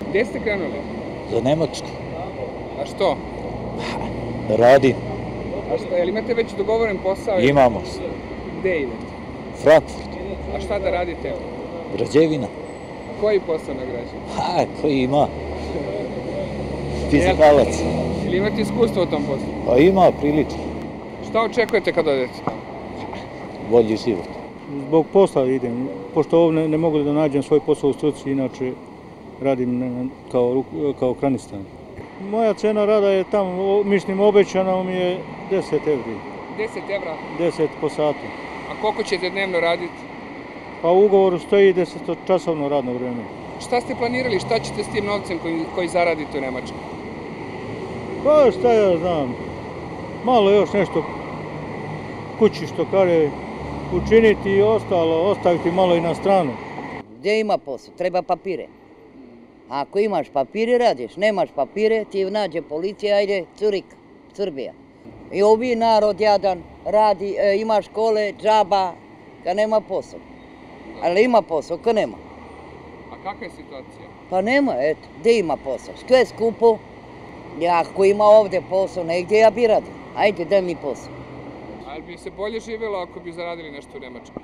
Gdje ste krenuli? Za Nemačku. A što? Radim. A šta, jel imate već dogovoren posao? Imamo. Gdje idete? Frankfurt. A šta da radite? Građevina. A koji posao na građevini? Koji ima? Fizikalac. Ili imate iskustvo u tom poslu? Pa ima prilično. Šta očekujete kad odete tamo? Bolji život. Zbog posla idem, pošto ovdje ne mogu da nađem svoj posao u struci, inače radim kao kranistan. Moja cena rada je tamo, mislim, obećana mi je 10 evri. 10 evra? 10 po satu. A koliko ćete dnevno raditi? Pa u ugovoru stoji 10-časovno radno vreme. Šta ste planirali, šta ćete s tim novcem koji zaradite u Nemačkoj? Pa šta ja znam, malo još nešto kući što kaže učiniti i ostalo, ostaviti malo i na stranu. Gdje ima posao? Treba papire. Ako imaš papire, radiš. Nemaš papire, ti nađe policija, ajde, Curik, Srbija. I ovi narod jadan radi, ima škole, džaba, kad nema posao. Ali ima posao, kad nema. A kakva je situacija? Pa nema, eto, gdje ima posao? Sve je skupo. Ako ima ovdje posao, negdje ja bi radio. Ajde, daj mi posao. Ali bi se bolje živjelo ako bi zaradili nešto u Nemačkoj?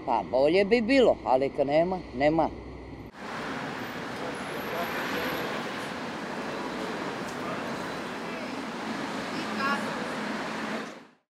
Pa bolje bi bilo, ali kad nema, nema.